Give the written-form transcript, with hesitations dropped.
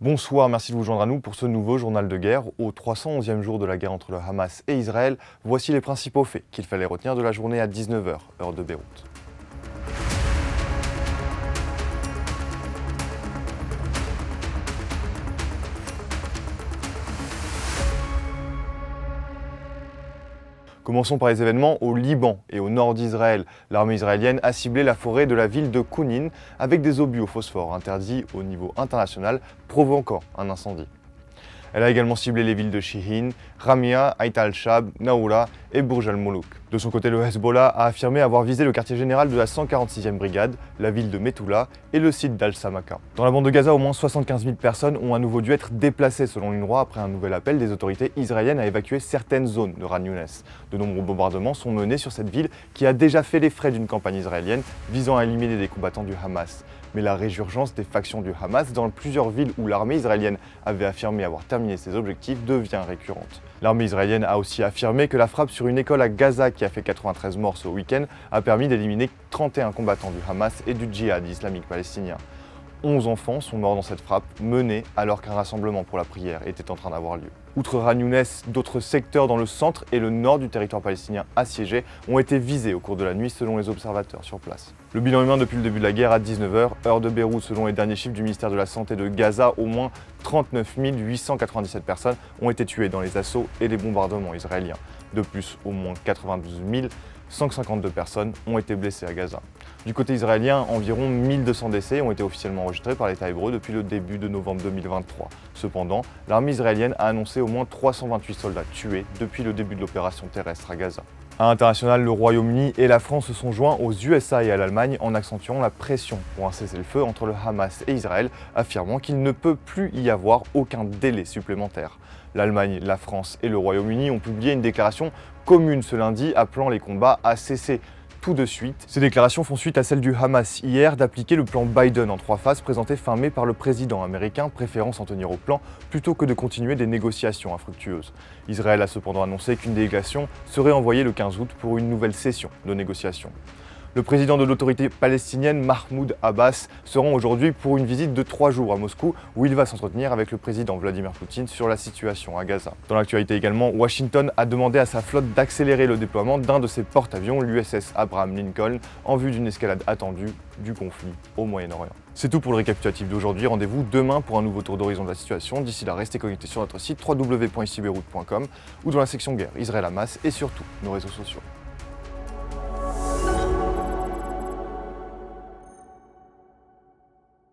Bonsoir, merci de vous joindre à nous pour ce nouveau journal de guerre. Au 311e jour de la guerre entre le Hamas et Israël, voici les principaux faits qu'il fallait retenir de la journée à 19h, heure de Beyrouth. Commençons par les événements au Liban et au nord d'Israël. L'armée israélienne a ciblé la forêt de la ville de Kounin avec des obus au phosphore interdits au niveau international, provoquant un incendie. Elle a également ciblé les villes de Shihin, Ramia, Ait al-Shab, Naoura et Bourj al-Moulouk. De son côté, le Hezbollah a affirmé avoir visé le quartier général de la 146e brigade, la ville de Methoula et le site d'Al-Samaka. Dans la bande de Gaza, au moins 75 000 personnes ont à nouveau dû être déplacées selon l'UNRWA après un nouvel appel des autorités israéliennes à évacuer certaines zones de Khan Younes. De nombreux bombardements sont menés sur cette ville qui a déjà fait les frais d'une campagne israélienne visant à éliminer des combattants du Hamas. Mais la résurgence des factions du Hamas dans plusieurs villes où l'armée israélienne avait affirmé avoir terminé ses objectifs devient récurrente. L'armée israélienne a aussi affirmé que la frappe sur une école à Gaza qui a fait 93 morts ce week-end a permis d'éliminer 31 combattants du Hamas et du djihad islamique palestinien. 11 enfants sont morts dans cette frappe, menée alors qu'un rassemblement pour la prière était en train d'avoir lieu. Outre Khan Younes, d'autres secteurs dans le centre et le nord du territoire palestinien assiégé ont été visés au cours de la nuit selon les observateurs sur place. Le bilan humain depuis le début de la guerre à 19h, heure de Beyrouth, selon les derniers chiffres du ministère de la Santé de Gaza, au moins 39 897 personnes ont été tuées dans les assauts et les bombardements israéliens. De plus, au moins 92 152 personnes ont été blessées à Gaza. Du côté israélien, environ 1200 décès ont été officiellement enregistrés par l'État hébreu depuis le début de novembre 2023. Cependant, l'armée israélienne a annoncé au moins 328 soldats tués depuis le début de l'opération terrestre à Gaza. À l'international, le Royaume-Uni et la France se sont joints aux USA et à l'Allemagne en accentuant la pression pour un cessez-le-feu entre le Hamas et Israël, affirmant qu'il ne peut plus y avoir aucun délai supplémentaire. L'Allemagne, la France et le Royaume-Uni ont publié une déclaration commune ce lundi appelant les combats à cesser tout de suite. Ces déclarations font suite à celle du Hamas hier d'appliquer le plan Biden en 3 phases présenté fin mai par le président américain, préférant s'en tenir au plan plutôt que de continuer des négociations infructueuses. Israël a cependant annoncé qu'une délégation serait envoyée le 15 août pour une nouvelle session de négociations. Le président de l'autorité palestinienne, Mahmoud Abbas, se rend aujourd'hui pour une visite de 3 jours à Moscou où il va s'entretenir avec le président Vladimir Poutine sur la situation à Gaza. Dans l'actualité également, Washington a demandé à sa flotte d'accélérer le déploiement d'un de ses porte-avions, l'USS Abraham Lincoln, en vue d'une escalade attendue du conflit au Moyen-Orient. C'est tout pour le récapitulatif d'aujourd'hui. Rendez-vous demain pour un nouveau tour d'horizon de la situation. D'ici là, restez connectés sur notre site www.icbeyrouth.com ou dans la section guerre Israël-Hamas et surtout nos réseaux sociaux.